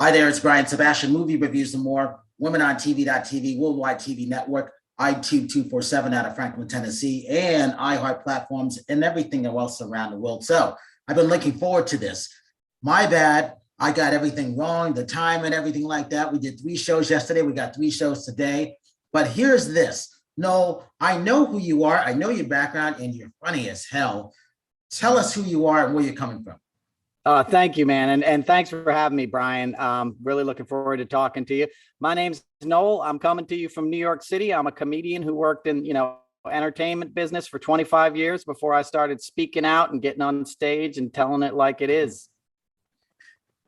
Hi there, it's Brian Sebastian, Movie Reviews and More, Women on TV.tv, Worldwide TV Network, iTube 247 out of Franklin, Tennessee, and iHeart platforms and everything else around the world. So I've been looking forward to this. My bad, I got everything wrong, the time and everything like that. We did 3 shows yesterday, we got 3 shows today. But here's this. Noel, I know who you are, I know your background, and you're funny as hell. Tell us who you are and where you're coming from. Thank you, man. And thanks for having me, Brian. Really looking forward to talking to you. My name's Noel. I'm coming to you from New York City. I'm a comedian who worked in, entertainment business for 25 years before I started speaking out and getting on stage and telling it like it is.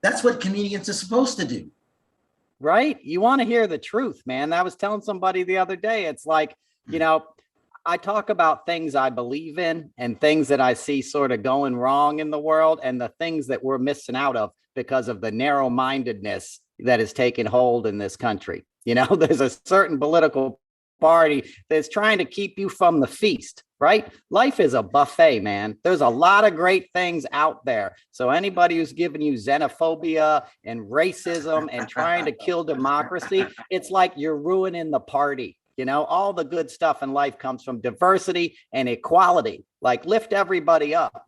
That's what comedians are supposed to do. Right? You want to hear the truth, man. I was telling somebody the other day, it's like, I talk about things I believe in and things that I see sort of going wrong in the world and the things that we're missing out of because of the narrow-mindedness that has taken hold in this country. There's a certain political party that's trying to keep you from the feast, right? Life is a buffet, man. There's a lot of great things out there. So anybody who's giving you xenophobia and racism and trying to kill democracy, it's like you're ruining the party. All the good stuff in life comes from diversity and equality, like lift everybody up,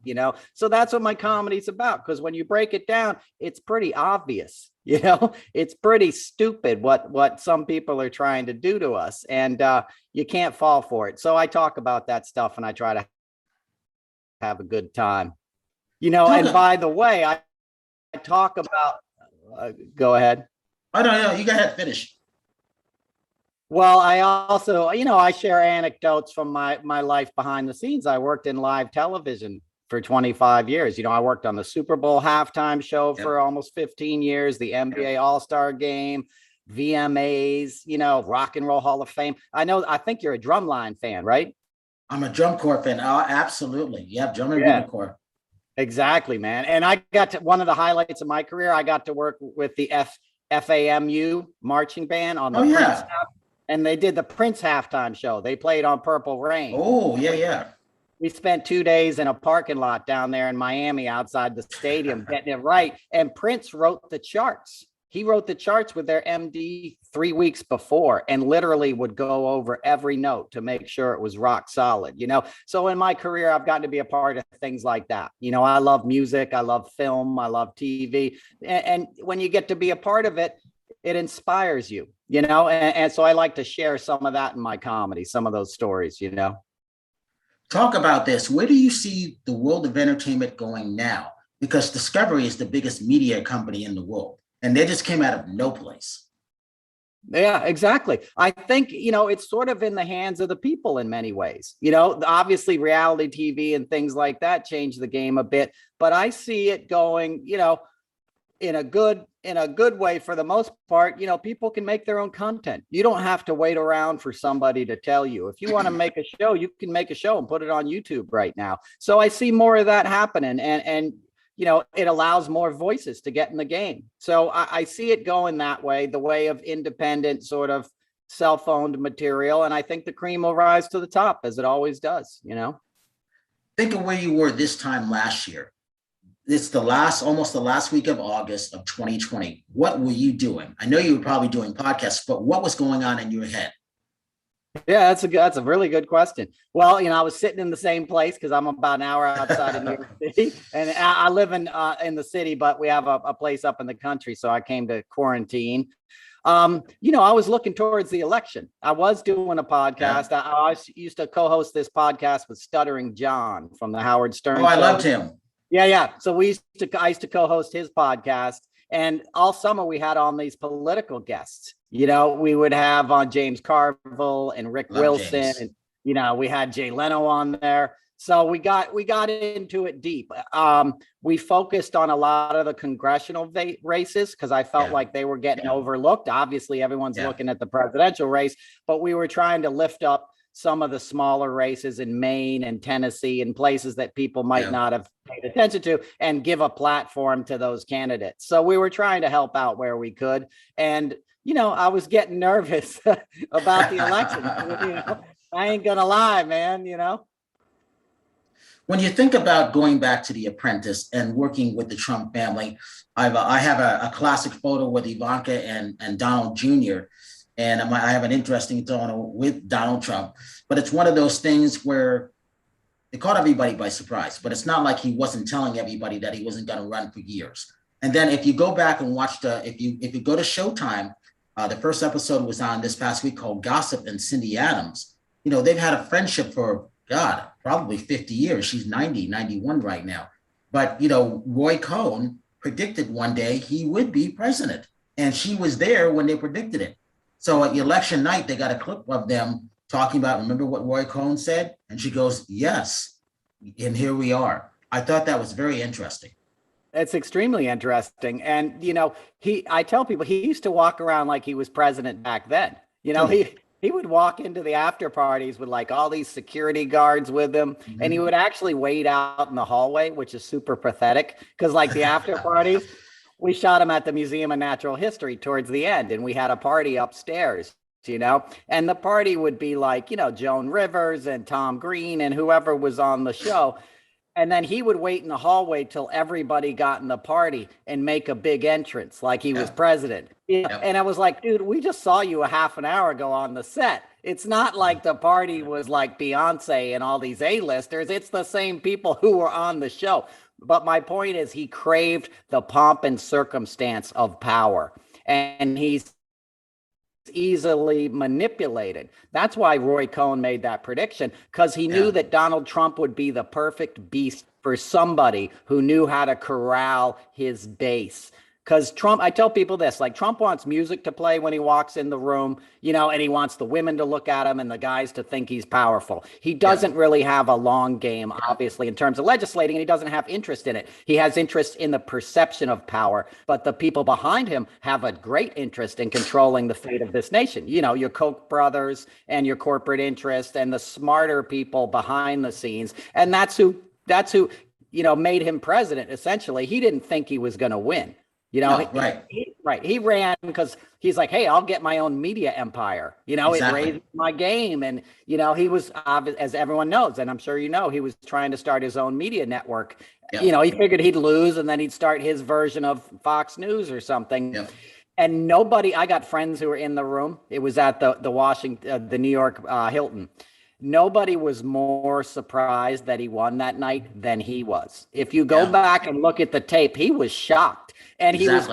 So that's what my comedy's about. Because when you break it down, it's pretty obvious, it's pretty stupid what some people are trying to do to us. And you can't fall for it. So I talk about that stuff and I try to have a good time, and by the way, I talk about, go ahead. I don't know. You go ahead, finish. Well, I also, I share anecdotes from my life behind the scenes. I worked in live television for 25 years. I worked on the Superbowl halftime show for almost 15 years, the NBA Allstar game, VMAs, Rock and Roll Hall of Fame. I think you're a Drumline fan, right? I'm a drum corps fan. Oh, absolutely. Yeah, drum and corps. Exactly, man. And I got to, one of the highlights of my career, I got to work with the FAMU marching band on the Prince. And they did the Prince halftime show. They played on Purple Rain. Oh, yeah. We spent 2 days in a parking lot down there in Miami outside the stadium getting it right. And Prince wrote the charts. He wrote the charts with their MD 3 weeks before and literally would go over every note to make sure it was rock solid, So in my career, I've gotten to be a part of things like that. I love music. I love film. I love TV. And when you get to be a part of it, it inspires you, and so I like to share some of that in my comedy, some of those stories, Talk about this. Where do you see the world of entertainment going now? Because Discovery is the biggest media company in the world, and they just came out of no place. Yeah, exactly. I think, it's sort of in the hands of the people in many ways. Obviously reality TV and things like that change the game a bit, but I see it going, in a good way for the most part. People can make their own content. You don't have to wait around for somebody to tell you. If you want to make a show, you can make a show and put it on YouTube right now. So I see more of that happening, and it allows more voices to get in the game. So I see it going that way, the way of independent sort of self-owned material. And I think the cream will rise to the top, as it always does, Think of where you were this time last year. It's almost the last week of August of 2020. What were you doing? I know you were probably doing podcasts, but what was going on in your head? Yeah, that's a really good question. Well, I was sitting in the ssome place because I'm about an hour outside of New York City, and I live in the city, but we have a place up in the country, so I came to quarantine. I was looking towards the election. I was doing a podcast. Yeah. I used to co-host this podcast with Stuttering John from the Howard Stern show. I loved him. Yeah. So I used to co-host his podcast, and all summer we had on these political guests. We would have on James Carville and Rick Wilson, James. And we had Jay Leno on there. So we got into it deep. We focused on a lot of the congressional races because I felt like they were getting overlooked. Obviously, everyone's looking at the presidential race, but we were trying to lift up some of the smaller races in Maine and Tennessee and places that people might not have paid attention to, and give a platform to those candidates. So we were trying to help out where we could. And, I was getting nervous about the election. I ain't going to lie, man, When you think about going back to The Apprentice and working with the Trump family, I have a classic photo with Ivanka and Donald Jr. And I have an interesting photo with Donald Trump. But it's one of those things where it caught everybody by surprise. But it's not like he wasn't telling everybody that he wasn't going to run for years. And then if you go back and watch if you go to Showtime, the first episode was on this past week called Gossip and Cindy Adams. You know, they've had a friendship for, God, probably 50 years. She's 90, 91 right now. But, you know, Roy Cohn predicted one day he would be president. And she was there when they predicted it. So at election night, they got a clip of them talking about, remember what Roy Cohn said? And she goes, yes. And here we are. I thought that was very interesting. It's extremely interesting. And, you know, I tell people he used to walk around like he was president back then. You know, he would walk into the after parties with like all these security guards with him. Mm-hmm. And he would actually wait out in the hallway, which is super pathetic because like the after parties, we shot him at the Museum of Natural History towards the end. And we had a party upstairs, you know, and the party would be like, you know, Joan Rivers and Tom Green and whoever was on the show. And then he would wait in the hallway till everybody got in the party and make a big entrance like he was president. And I was like, dude, we just saw you a half an hour ago on the set. It's not like the party was like Beyonce and all these A-listers. It's the same people who were on the show. But my point is he craved the pomp and circumstance of power. And he's easily manipulated. That's why Roy Cohn made that prediction, because he knew that Donald Trump would be the perfect beast for somebody who knew how to corral his base. Because Trump, I tell people this, like Trump wants music to play when he walks in the room, you know, and he wants the women to look at him and the guys to think he's powerful. He doesn't really have a long game, obviously, in terms of legislating, and he doesn't have interest in it. He has interest in the perception of power, but the people behind him have a great interest in controlling the fate of this nation. You know, your Koch brothers and your corporate interest and the smarter people behind the scenes. And that's who, you know, made him president, essentially. He didn't think he was going to win. You know, he ran because he's like, hey, I'll get my own media empire. You know, it raised my game. And, you know, he was, as everyone knows, and I'm sure you know, he was trying to start his own media network. You know, he figured he'd lose and then he'd start his version of Fox News or something. And nobody, I got friends who were in the room. It was at the New York Hilton. Nobody was more surprised that he won that night than he was. If you go back and look at the tape, he was shocked. And he was,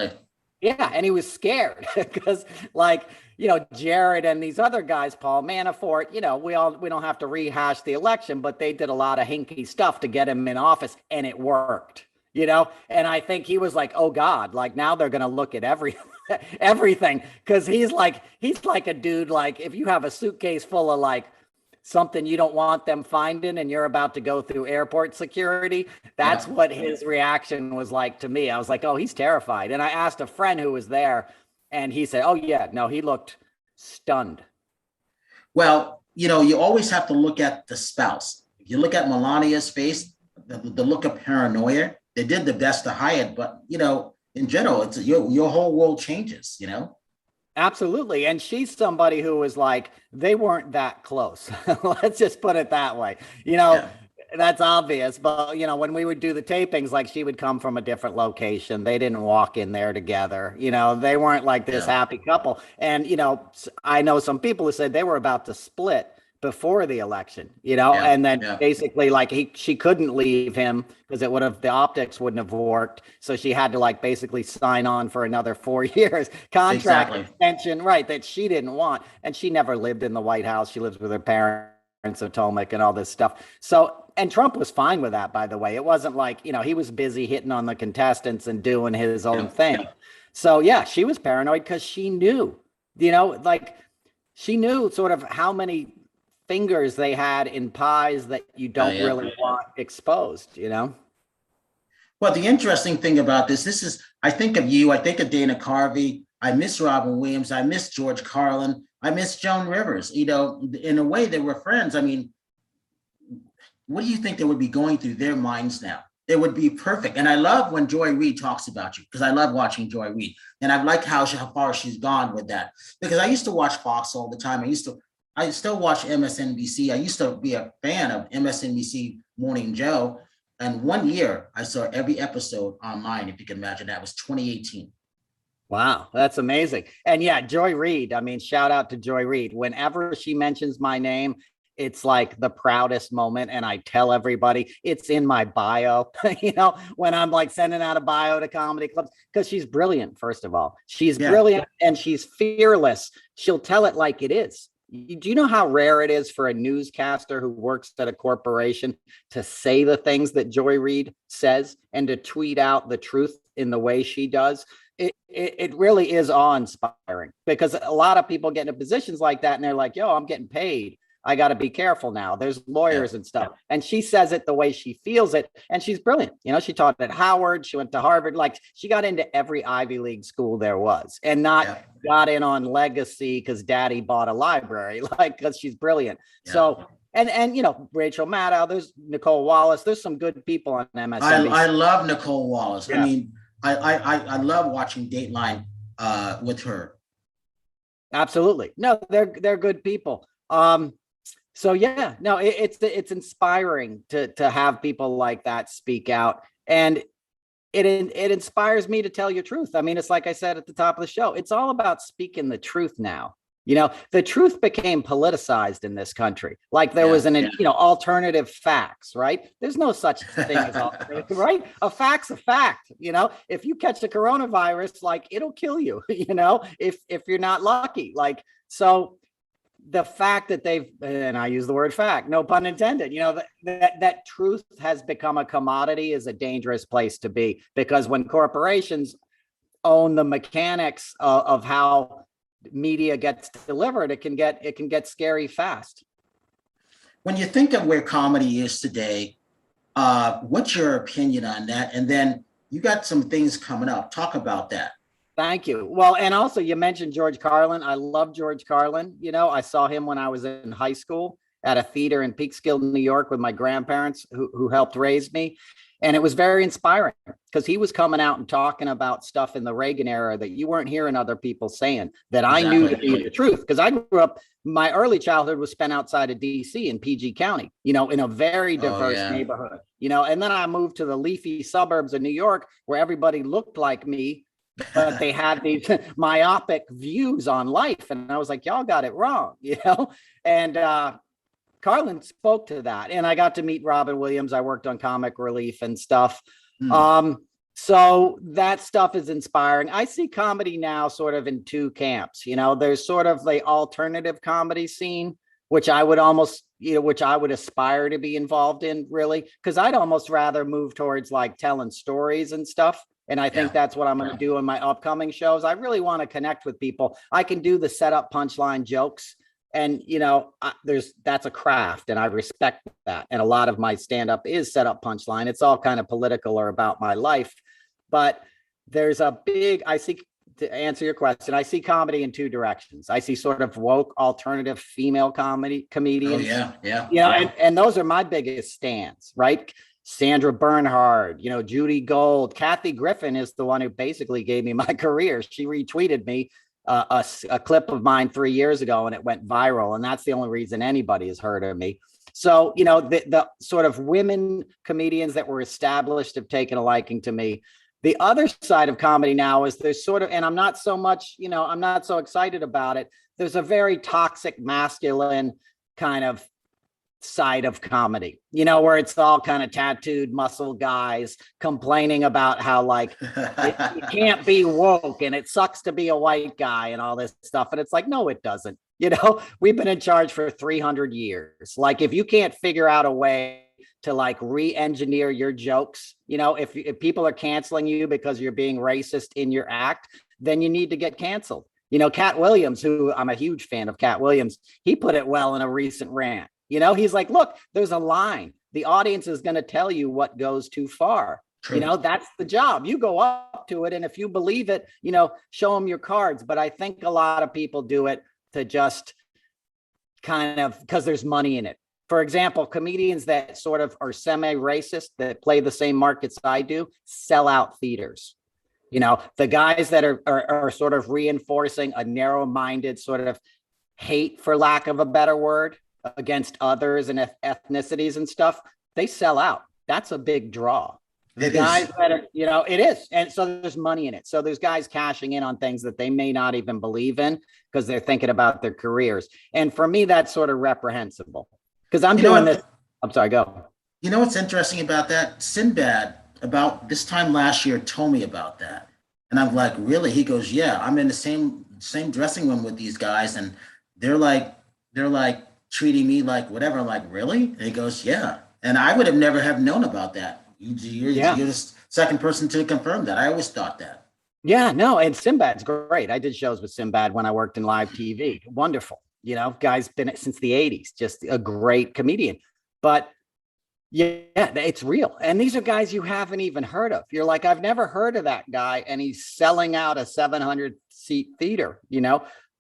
and he was scared because, like, you know, Jared and these other guys, Paul Manafort, you know, we don't have to rehash the election, but they did a lot of hinky stuff to get him in office, and it worked, you know. And I think he was like, oh God, like now they're going to look at everything, because he's like a dude, like if you have a suitcase full of like something you don't want them finding and you're about to go through airport security. That's what his reaction was like to me. I was like, oh, he's terrified. And I asked a friend who was there and he said, oh yeah, no, he looked stunned. Well, you know, you always have to look at the spouse. If you look at Melania's face, the look of paranoia, they did the best to hide it, but you know, in general, it's your whole world changes, you know? Absolutely. And she's somebody who was like, they weren't that close. Let's just put it that way. You know, that's obvious. But, you know, when we would do the tapings, like she would come from a different location. They didn't walk in there together. You know, they weren't like this happy couple. And, you know, I know some people who said they were about to split before the election, you know, and then basically like she couldn't leave him because the optics wouldn't have worked. So she had to like basically sign on for another 4 years contract extension, right, that she didn't want. And she never lived in the White House. She lives with her parents, Potomac and all this stuff. So, and Trump was fine with that, by the way. It wasn't like, you know, he was busy hitting on the contestants and doing his own thing. So yeah, she was paranoid because she knew, you know, like she knew sort of how many fingers they had in pies that you don't really want exposed, you know? Well, the interesting thing about this is, I think of you, I think of Dana Carvey, I miss Robin Williams, I miss George Carlin, I miss Joan Rivers. You know, in a way they were friends. I mean, what do you think they would be going through their minds now? It would be perfect. And I love when Joy Reid talks about you, because I love watching Joy Reid. And I like how far she's gone with that, because I used to watch Fox all the time. I used to I still watch MSNBC. I used to be a fan of MSNBC Morning Joe. And one year I saw every episode online, if you can imagine that. It was 2018. Wow, that's amazing. And yeah, Joy Reid. I mean, shout out to Joy Reid. Whenever she mentions my name, it's like the proudest moment. And I tell everybody it's in my bio, when I'm like sending out a bio to comedy clubs, because she's brilliant. First of all, she's brilliant and she's fearless. She'll tell it like it is. Do you know how rare it is for a newscaster who works at a corporation to say the things that Joy Reid says and to tweet out the truth in the way she does? It really is awe-inspiring, because a lot of people get into positions like that and they're like, yo, I'm getting paid. I got to be careful now. There's lawyers and stuff. And she says it the way she feels it. And she's brilliant. She taught at Howard. She went to Harvard. Like, she got into every Ivy League school there was, and not got in on legacy because daddy bought a library, because she's brilliant. So, and Rachel Maddow, there's Nicole Wallace. There's some good people on MSNBC. I love Nicole Wallace. I mean, I love watching Dateline with her. Absolutely. No, they're good people. So yeah, no, it's inspiring to have people like that speak out, and it inspires me to tell your truth. I mean, it's like I said at the top of the show, it's all about speaking the truth now. The truth became politicized in this country. Like there was alternative facts, right? There's no such thing as alternative, right? A fact's a fact. If you catch the coronavirus, like, it'll kill you, if you're not lucky. Like, so the fact that and I use the word fact, no pun intended, that truth has become a commodity is a dangerous place to be, because when corporations own the mechanics of how media gets delivered, it can get scary fast. When you think of where comedy is today, what's your opinion on that? And then you got some things coming up. Talk about that. Thank you. Well, and also you mentioned George Carlin. I love George Carlin. I saw him when I was in high school at a theater in Peekskill, New York, with my grandparents who helped raise me. And it was very inspiring, because he was coming out and talking about stuff in the Reagan era that you weren't hearing other people saying, that I knew to be the truth. Because I grew up, my early childhood was spent outside of DC in PG County, in a very diverse neighborhood, and then I moved to the leafy suburbs of New York, where everybody looked like me, but they had these myopic views on life. And I was like, y'all got it wrong, and Carlin spoke to that. And I got to meet Robin Williams. I worked on comic relief and stuff. So that stuff is inspiring. I see comedy now sort of in two camps. There's sort of the alternative comedy scene, which I would almost, which I would aspire to be involved in, really, because I'd almost rather move towards like telling stories and stuff. And I think that's what I'm going to do in my upcoming shows. I really want to connect with people. I can do the setup punchline jokes, and that's a craft, and I respect that. And a lot of my stand-up is setup punchline. It's all kind of political or about my life, but there's to answer your question, I see comedy in two directions. I see sort of woke alternative female comedians. And those are my biggest stands, right? Sandra Bernhard, Judy Gold. Kathy Griffin is the one who basically gave me my career. She retweeted me a clip of mine 3 years ago, and it went viral. And that's the only reason anybody has heard of me. So, the sort of women comedians that were established have taken a liking to me. The other side of comedy now is there's sort of, and I'm not so much, I'm not so excited about it. There's a very toxic masculine kind of side of comedy, where it's all kind of tattooed muscle guys complaining about how like you can't be woke and it sucks to be a white guy and all this stuff. And it's like, no, it doesn't. We've been in charge for 300 years. Like, if you can't figure out a way to like re-engineer your jokes, if people are canceling you because you're being racist in your act, then you need to get canceled. Cat Williams, who I'm a huge fan of Cat Williams, he put it well in a recent rant. He's like, look, there's a line. The audience is going to tell you what goes too far. True. That's the job. You go up to it. And if you believe it, show them your cards. But I think a lot of people do it to just kind of, because there's money in it. For example, comedians that sort of are semi-racist, that play the same markets I do, sell out theaters. The guys that are sort of reinforcing a narrow-minded sort of hate, for lack of a better word, against others and ethnicities and stuff, they sell out. That's a big draw. The guys that are, it is. And so there's money in it. So there's guys cashing in on things that they may not even believe in because they're thinking about their careers. And for me, that's sort of reprehensible because I'm doing this. I'm sorry, go. You know what's interesting about that? Sinbad, about this time last year, told me about that. And I'm like, really? He goes, yeah, I'm in the same dressing room with these guys. And they're like treating me like whatever. I'm like, really? And he goes, yeah. And I would have never have known about that. You're the second person to confirm that. I always thought that. Yeah, no, and Sinbad's great. I did shows with Sinbad when I worked in live TV. Wonderful. Guy's been since the 80s, just a great comedian. But yeah, it's real. And these are guys you haven't even heard of. You're like, I've never heard of that guy. And he's selling out a 700-seat theater,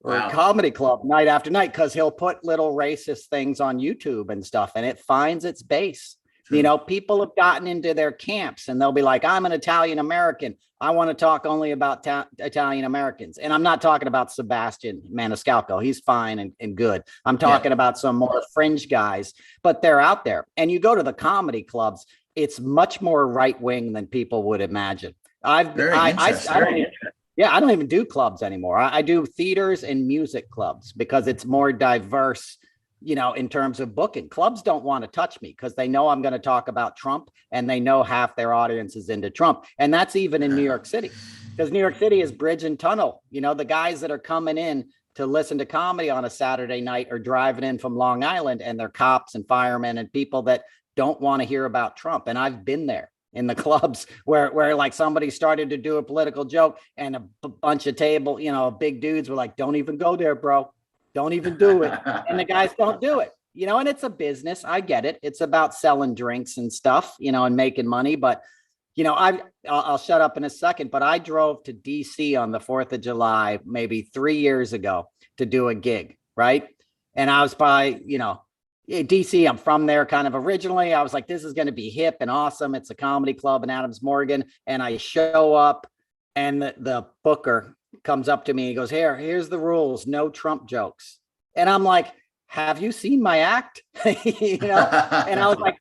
or a comedy club night after night, because he'll put little racist things on YouTube and stuff, and it finds its base. True. People have gotten into their camps and they'll be like, I'm an Italian American. I want to talk only about Italian Americans. And I'm not talking about Sebastian Maniscalco. He's fine and good. I'm talking about some more fringe guys, but they're out there. And you go to the comedy clubs, it's much more right wing than people would imagine. I don't even do clubs anymore. I do theaters and music clubs because it's more diverse, in terms of booking. Clubs don't want to touch me because they know I'm going to talk about Trump, and they know half their audience is into Trump. And that's even in New York City, because New York City is bridge and tunnel. The guys that are coming in to listen to comedy on a Saturday night are driving in from Long Island, and they're cops and firemen and people that don't want to hear about Trump. And I've been there in the clubs where like somebody started to do a political joke and a bunch of big dudes were like, don't even go there, bro. Don't even do it. And the guys don't do it, and it's a business. I get it. It's about selling drinks and stuff, and making money. But, I'll shut up in a second, but I drove to DC on the 4th of July, maybe 3 years ago to do a gig. Right. And I was by, DC, I'm from there kind of originally. I was like, this is going to be hip and awesome. It's a comedy club in Adams Morgan. And I show up and the booker comes up to me. He goes, here's the rules. No Trump jokes. And I'm like, have you seen my act? And I was like,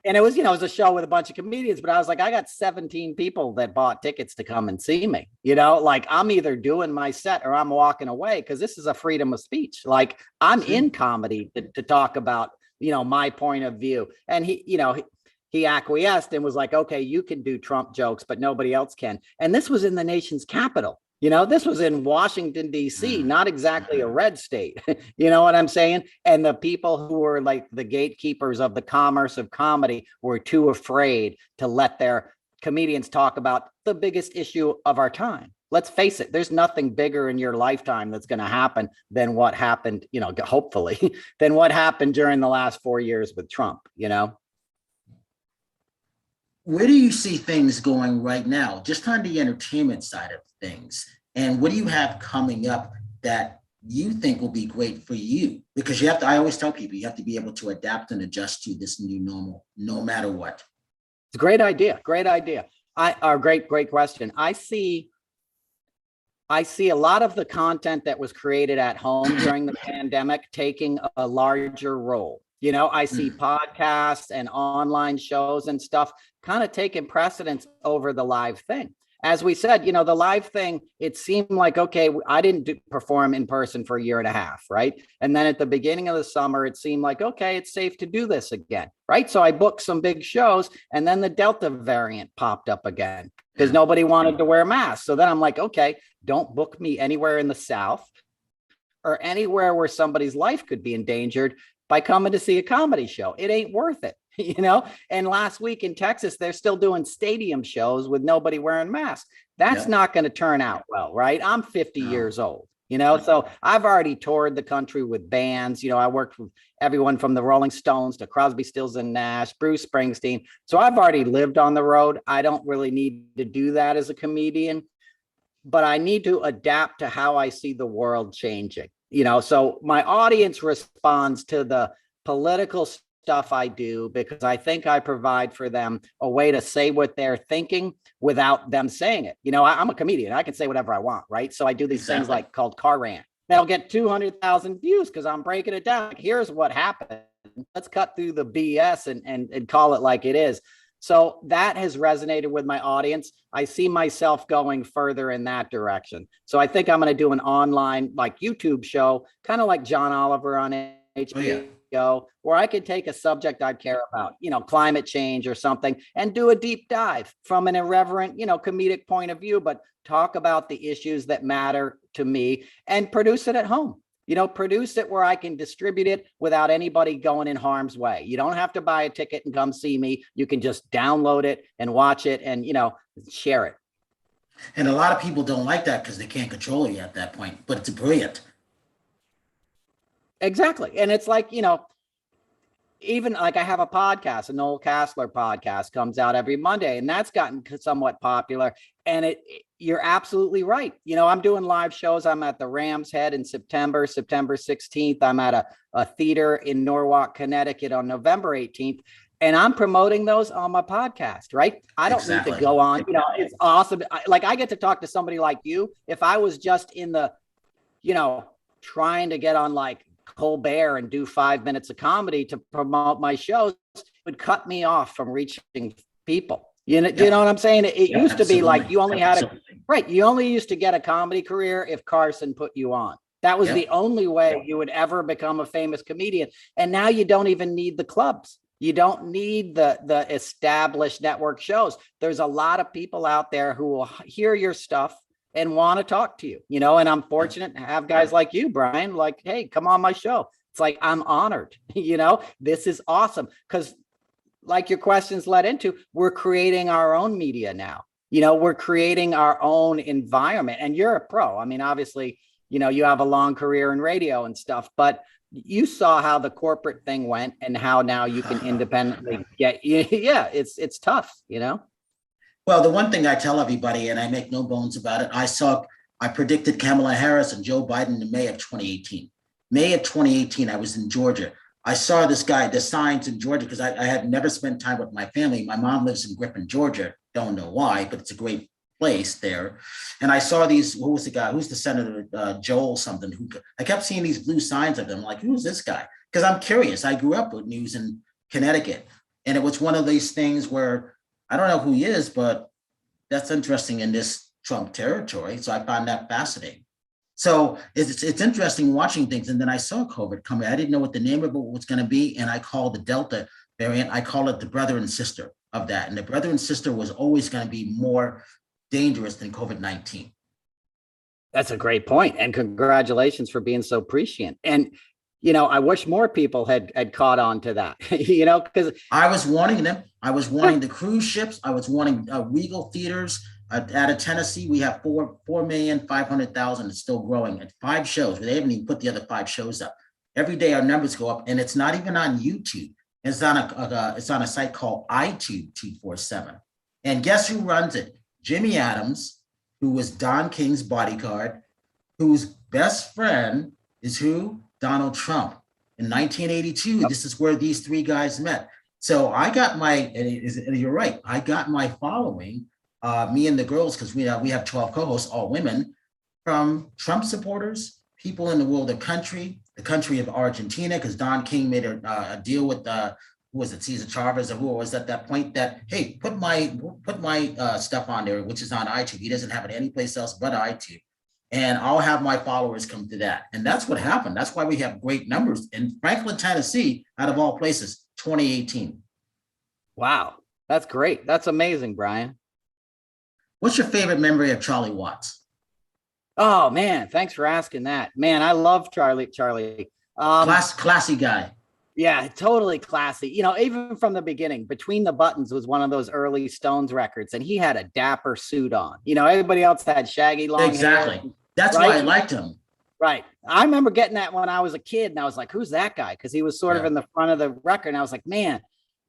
and it was, it was a show with a bunch of comedians, but I was like, I got 17 people that bought tickets to come and see me, like I'm either doing my set or I'm walking away because this is a freedom of speech. Like I'm in comedy to talk about, my point of view. And he acquiesced and was like, okay, you can do Trump jokes, but nobody else can. And this was in the nation's capital. This was in Washington, D.C., not exactly a red state. You know what I'm saying? And the people who were like the gatekeepers of the commerce of comedy were too afraid to let their comedians talk about the biggest issue of our time. Let's face it, there's nothing bigger in your lifetime that's going to happen than what happened, hopefully, than what happened during the last 4 years with Trump, Where do you see things going right now, just on the entertainment side of things? And what do you have coming up that you think will be great for you? Because I always tell people, you have to be able to adapt and adjust to this new normal, no matter what. It's a great idea. Great idea. Great question. I see a lot of the content that was created at home during the pandemic taking a larger role. I see podcasts and online shows and stuff kind of taking precedence over the live thing. As we said, the live thing, it seemed like, okay, I didn't perform in person for a year and a half, right? And then at the beginning of the summer, it seemed like, okay, it's safe to do this again, right? So I booked some big shows, and then the Delta variant popped up again because nobody wanted to wear masks. So then I'm like, okay, don't book me anywhere in the South or anywhere where somebody's life could be endangered by coming to see a comedy show. It ain't worth it, And last week in Texas, they're still doing stadium shows with nobody wearing masks. That's not going to turn out well, right? I'm 50 years old, so I've already toured the country with bands. I worked with everyone from the Rolling Stones to Crosby, Stills and Nash, Bruce Springsteen. So I've already lived on the road. I don't really need to do that as a comedian, but I need to adapt to how I see the world changing. So my audience responds to the political stuff I do because I think I provide for them a way to say what they're thinking without them saying it. I'm a comedian. I can say whatever I want, right? So I do these things called car rant. that'll get 200,000 views because I'm breaking it down. Like, here's what happened. Let's cut through the BS and call it like it is. So that has resonated with my audience. I see myself going further in that direction. So I think I'm going to do an online like YouTube show, kind of like John Oliver on HBO, where I could take a subject I care about, climate change or something, and do a deep dive from an irreverent, comedic point of view, but talk about the issues that matter to me and produce it at home. Produce it where I can distribute it without anybody going in harm's way. You don't have to buy a ticket and come see me. You can just download it and watch it and, share it. And a lot of people don't like that because they can't control you at that point, but it's brilliant. Exactly. And it's like, even like I have a podcast, a Noel Casler podcast comes out every Monday, and that's gotten somewhat popular. And you're absolutely right. I'm doing live shows. I'm at the Ram's Head in September 16th. I'm at a theater in Norwalk, Connecticut on November 18th. And I'm promoting those on my podcast, right? I don't need to go on, it's awesome. I get to talk to somebody like you. If I was just in the, trying to get on like Colbert and do 5 minutes of comedy to promote my shows, it would cut me off from reaching people. You know what I'm saying? It used to be like you only had you only used to get a comedy career if Carson put you on. That was the only way you would ever become a famous comedian. And now you don't even need the clubs. You don't need the established network shows. There's a lot of people out there who will hear your stuff and want to talk to you, and I'm fortunate to have guys like you, Brian, like, hey, come on my show. It's like, I'm honored, this is awesome. Because like your questions led into, we're creating our own media now. We're creating our own environment, and you're a pro. I mean, obviously, you have a long career in radio and stuff, but you saw how the corporate thing went and how now you can independently get, it's tough, Well, the one thing I tell everybody, and I make no bones about it, I predicted Kamala Harris and Joe Biden in May of 2018. May of 2018, I was in Georgia. I saw this guy, the signs in Georgia, because I had never spent time with my family. My mom lives in Griffin, Georgia. Don't know why, but it's a great place there. And I saw these, who was the guy? Who's the senator? Joel something. I kept seeing these blue signs of them. Like, who's this guy? Because I'm curious. I grew up with news in Connecticut. And it was one of these things where I don't know who he is, but that's interesting in this Trump territory. So I found that fascinating. So it's interesting watching things. And then I saw COVID coming. I didn't know what the name of it was going to be. And I called the Delta variant, I call it the brother and sister of that. And the brother and sister was always going to be more dangerous than COVID-19. That's a great point. And congratulations for being so prescient. And I wish more people had caught on to that, because I was warning them. I was warning the cruise ships. I was warning Regal theaters out of Tennessee. We have 4,500,000. It's still growing at 5 shows. They haven't even put the other 5 shows up. Every day our numbers go up, and it's not even on YouTube. It's on a site called iTube 247. And guess who runs it? Jimmy Adams, who was Don King's bodyguard, whose best friend is who? Donald Trump. In 1982, this is where these 3 guys met. So I got and you're right, I got my following, me and the girls, because we have 12 co-hosts, all women, from Trump supporters, people in the world of country, the country of Argentina, because Don King made a deal with who was it, Cesar Chavez, or who was at that point, that, hey, put my stuff on there, which is on iTunes. He doesn't have it anyplace else but iTunes. And I'll have my followers come to that. And that's what happened. That's why we have great numbers in Franklin, Tennessee, out of all places, 2018. Wow. That's great. That's amazing, Brian. What's your favorite memory of Charlie Watts? Oh, man. Thanks for asking that. Man, I love Charlie. Classy guy. Yeah, totally classy. Even from the beginning, Between the Buttons was one of those early Stones records, and he had a dapper suit on. Everybody else had shaggy long hair. That's why I liked him. Right. I remember getting that when I was a kid, and I was like, who's that guy? Because he was sort of in the front of the record, and I was like, man,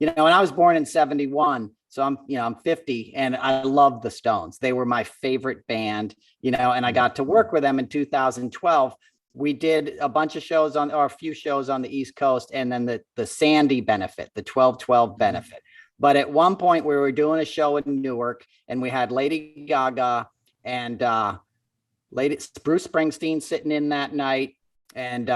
and I was born in 71. So I'm 50, and I love the Stones. They were my favorite band, and I got to work with them in 2012. We did a bunch of shows a few shows on the East Coast, and then the Sandy benefit, the 12/12 benefit. But at one point we were doing a show in Newark, and we had Lady Gaga and Bruce Springsteen sitting in that night, and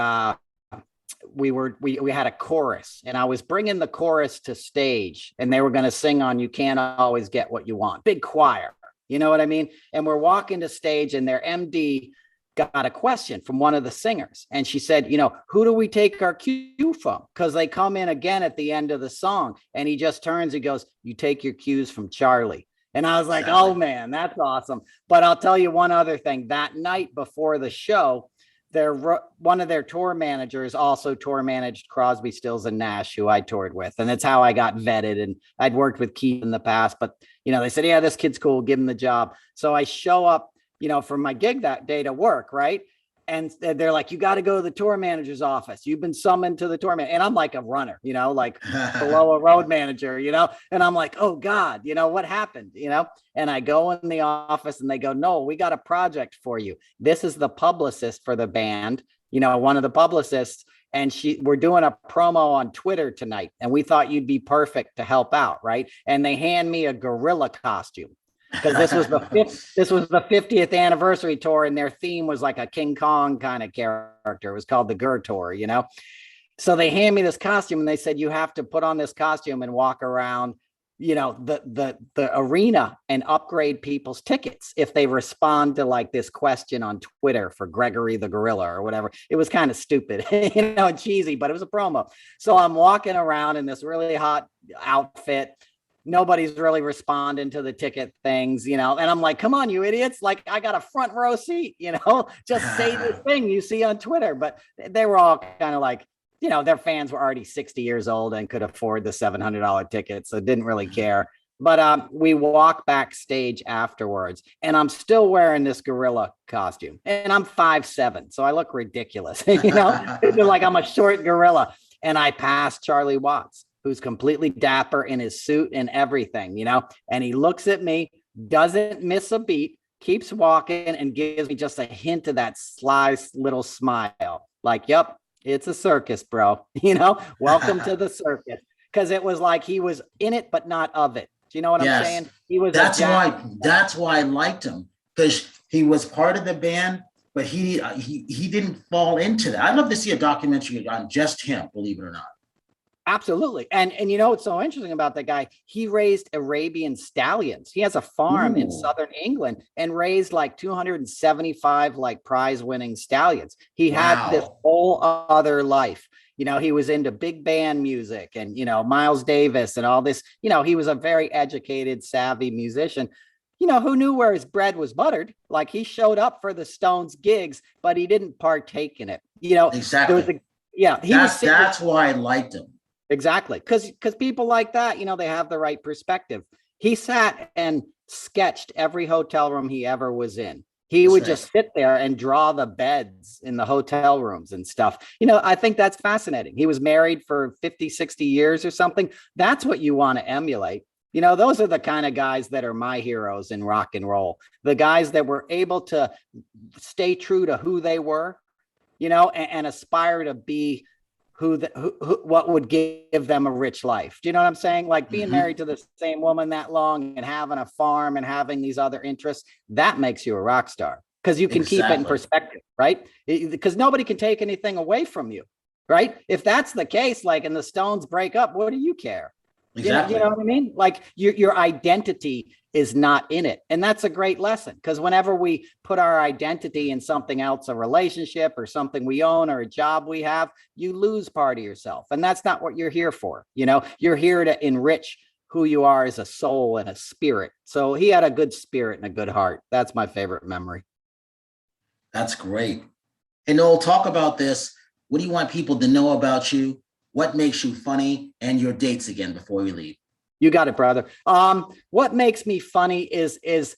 we had a chorus, and I was bringing the chorus to stage, and they were going to sing on "You Can't Always Get What You Want." Big choir, you know what I mean? And we're walking to stage, and their MD got a question from one of the singers, and she said, who do we take our cue from? Because they come in again at the end of the song, and he just turns and goes, "You take your cues from Charlie." And I was like, oh man, that's awesome. But I'll tell you one other thing. That night before the show, one of their tour managers also tour managed Crosby, Stills, and Nash, who I toured with. And that's how I got vetted. And I'd worked with Keith in the past, but they said, yeah, this kid's cool, give him the job. So I show up, for my gig that day to work, right? And they're like, you got to go to the tour manager's office. You've been summoned to the tour manager. And I'm like a runner, like below a road manager, and I'm like, oh God, what happened, and I go in the office and they go, no, we got a project for you. This is the publicist for the band, one of the publicists. And we're doing a promo on Twitter tonight. And we thought you'd be perfect to help out. Right. And they hand me a gorilla costume. Because this was the 50th anniversary tour, and their theme was like a King Kong kind of character. It was called the Gur Tour, So they hand me this costume, and they said, you have to put on this costume and walk around, the arena and upgrade people's tickets if they respond to like this question on Twitter for Gregory the Gorilla or whatever. It was kind of stupid, and cheesy, but it was a promo. So I'm walking around in this really hot outfit. Nobody's really responding to the ticket things, and I'm like, come on, you idiots. Like, I got a front row seat, just say this thing you see on Twitter. But they were all kind of like, their fans were already 60 years old and could afford the $700 ticket. So didn't really care. But we walk backstage afterwards, and I'm still wearing this gorilla costume, and I'm 5'7", so I look ridiculous, like I'm a short gorilla. And I pass Charlie Watts, who's completely dapper in his suit and everything, and he looks at me, doesn't miss a beat, keeps walking, and gives me just a hint of that sly little smile. Like, yep, it's a circus, bro. Welcome to the circus. Because it was like he was in it, but not of it. Do you know what I'm saying? He was. That's why I liked him, because he was part of the band, but he didn't fall into that. I'd love to see a documentary on just him, believe it or not. Absolutely. And what's so interesting about that guy, he raised Arabian stallions. He has a farm in southern England and raised like 275 like prize winning stallions. He had this whole other life. He was into big band music and, Miles Davis and all this. He was a very educated, savvy musician, who knew where his bread was buttered. Like, he showed up for the Stones gigs, but he didn't partake in it. Exactly. That's why I liked him. Exactly. Because people like that, they have the right perspective. He sat and sketched every hotel room he ever was in. He would just sit there and draw the beds in the hotel rooms and stuff. I think that's fascinating. He was married for 50, 60 years or something. That's what you want to emulate. Those are the kind of guys that are my heroes in rock and roll. The guys that were able to stay true to who they were, and aspire to be what would give them a rich life. Do you know what I'm saying? Like being married to the same woman that long and having a farm and having these other interests, that makes you a rock star, because you can keep it in perspective, right? Because nobody can take anything away from you, right? If that's the case, like, and the Stones break up, what do you care? Exactly. You know what I mean? Like your identity is not in it. And that's a great lesson, because whenever we put our identity in something else, a relationship or something we own or a job we have, you lose part of yourself. And that's not what you're here for. You're here to enrich who you are as a soul and a spirit. So he had a good spirit and a good heart. That's my favorite memory. That's great. And Noel, talk about this. What do you want people to know about you? What makes you funny, and your dates again before we leave? You got it, brother. What makes me funny is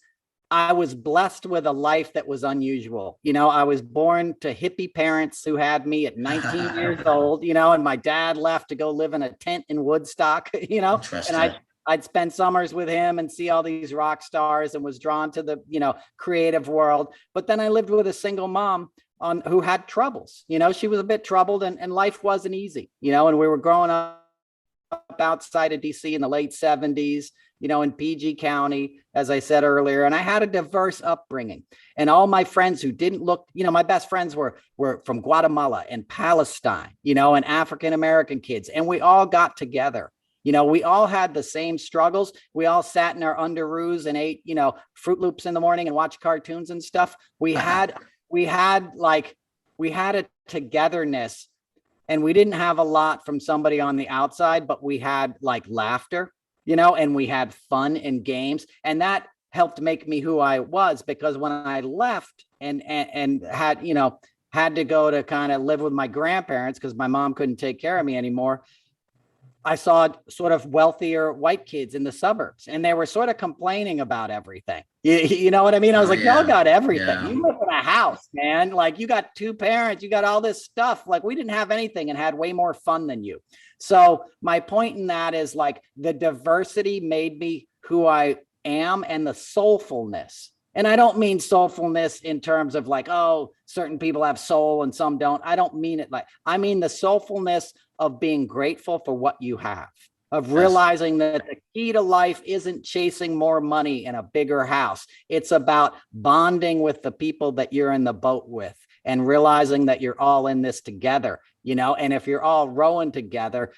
I was blessed with a life that was unusual. I was born to hippie parents who had me at 19 years old, and my dad left to go live in a tent in Woodstock, and I'd spend summers with him and see all these rock stars and was drawn to the, creative world. But then I lived with a single mom who had troubles. She was a bit troubled, and life wasn't easy, and we were growing up outside of DC in the late 70s, in PG County, as I said earlier, and I had a diverse upbringing. And all my friends who didn't look, my best friends were from Guatemala and Palestine, and African-American kids. And we all got together. We all had the same struggles. We all sat in our underoos and ate, Fruit Loops in the morning and watched cartoons and stuff. We had a togetherness, and we didn't have a lot from somebody on the outside, but we had like laughter, and we had fun and games. And that helped make me who I was, because when I left and had to go to kind of live with my grandparents because my mom couldn't take care of me anymore, I saw sort of wealthier white kids in the suburbs, and they were sort of complaining about everything. You know what I mean? I was like, y'all got everything. Yeah. You live in a house, man. Like, you got 2 parents, you got all this stuff. Like, we didn't have anything and had way more fun than you. So my point in that is, like, the diversity made me who I am, and the soulfulness. And I don't mean soulfulness in terms of like, oh, certain people have soul and some don't. I don't mean it like, I mean the soulfulness of being grateful for what you have, of realizing that the key to life isn't chasing more money in a bigger house. It's about bonding with the people that you're in the boat with, and realizing that you're all in this together, and if you're all rowing together,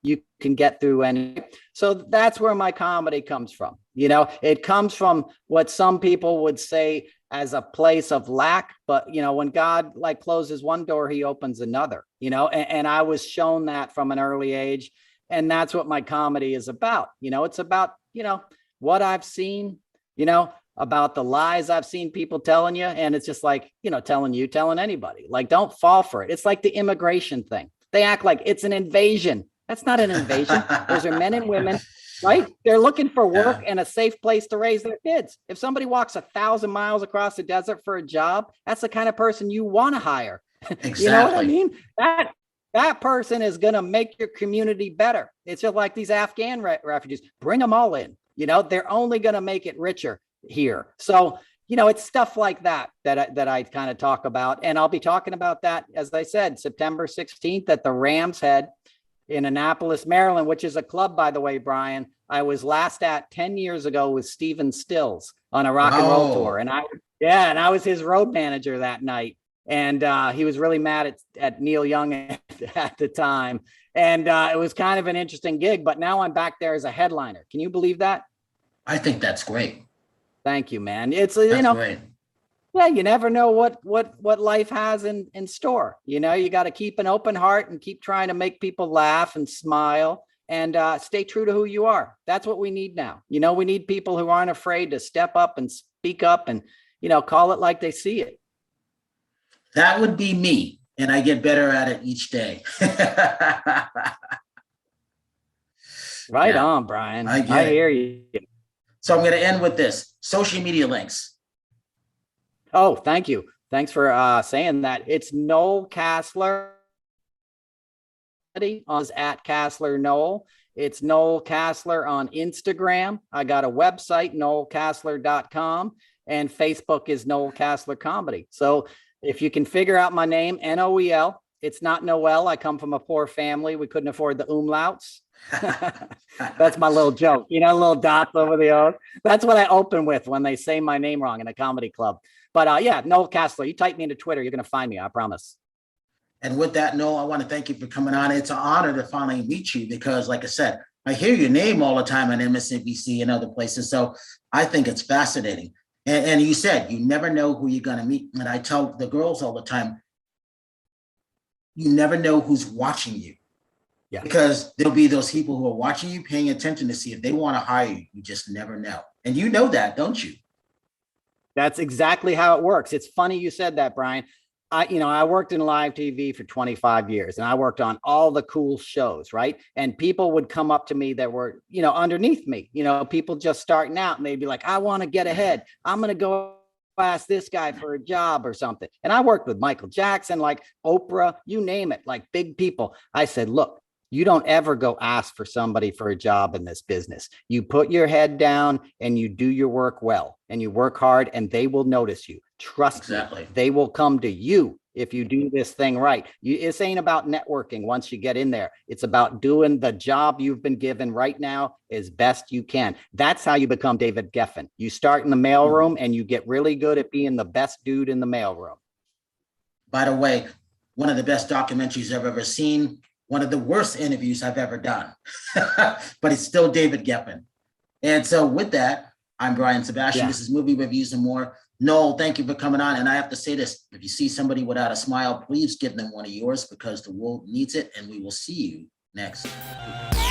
you can get through any. So that's where my comedy comes from. It comes from what some people would say as a place of lack, but when God like closes one door, he opens another, and I was shown that from an early age. And that's what my comedy is about. It's about, what I've seen, about the lies I've seen people telling you. And it's just like, telling anybody, like, don't fall for it. It's like the immigration thing. They act like it's an invasion. That's not an invasion. Those are men and women, right? They're looking for work and a safe place to raise their kids. If somebody walks 1,000 miles across the desert for a job, that's the kind of person you want to hire. Exactly. You know what I mean? That person is going to make your community better. It's just like these Afghan refugees. Bring them all in. They're only going to make it richer here. So, it's stuff like that I kind of talk about. And I'll be talking about that, as I said, September 16th at the Rams Head in Annapolis, Maryland, which is a club, by the way, Brian, I was last at 10 years ago with Steven Stills on a rock and roll tour. And I was his road manager that night. And he was really mad at Neil Young at the time. And it was kind of an interesting gig, but now I'm back there as a headliner. Can you believe that? I think that's great. Thank you, man. It's, great. Yeah, you never know what life has in store. You got to keep an open heart and keep trying to make people laugh and smile and stay true to who you are. That's what we need now. We need people who aren't afraid to step up and speak up and, call it like they see it. That would be me. And I get better at it each day. Right on, Brian. I hear you. So I'm going to end with this. Social media links. Oh, thank you. Thanks for saying that. It's Noel Casler. Is at Casler Noel. It's Noel Casler on Instagram. I got a website, noelcasler.com, and Facebook is Noel Casler Comedy. So if you can figure out my name, Noel, it's not Noel. I come from a poor family. We couldn't afford the umlauts. That's my little joke, little dots over the O. That's what I open with when they say my name wrong in a comedy club. But Noel Casler, you type me into Twitter, you're going to find me, I promise. And with that, Noel, I want to thank you for coming on. It's an honor to finally meet you because, like I said, I hear your name all the time on MSNBC and other places. So I think it's fascinating. And you said you never know who you're going to meet. And I tell the girls all the time, you never know who's watching you. Yeah. Because there'll be those people who are watching you, paying attention to see if they want to hire you. You just never know. And you know that, don't you? That's exactly how it works. It's funny you said that, Brian. I worked in live TV for 25 years and I worked on all the cool shows, right? And people would come up to me that were, underneath me, people just starting out and they'd be like, I want to get ahead. I'm going to go ask this guy for a job or something. And I worked with Michael Jackson, like Oprah, you name it, like big people. I said, look, you don't ever go ask for somebody for a job in this business. You put your head down and you do your work well and you work hard and they will notice you. Trust me, they will come to you if you do this thing right. This ain't about networking once you get in there. It's about doing the job you've been given right now as best you can. That's how you become David Geffen. You start in the mailroom and you get really good at being the best dude in the mailroom. By the way, one of the best documentaries I've ever seen, one of the worst interviews I've ever done, but it's still David Geffen. And so with that, I'm Brian Sebastian. This is Movie Reviews and More. Noel, thank you for coming on. And I have to say this, if you see somebody without a smile, please give them one of yours because the world needs it. And we will see you next week.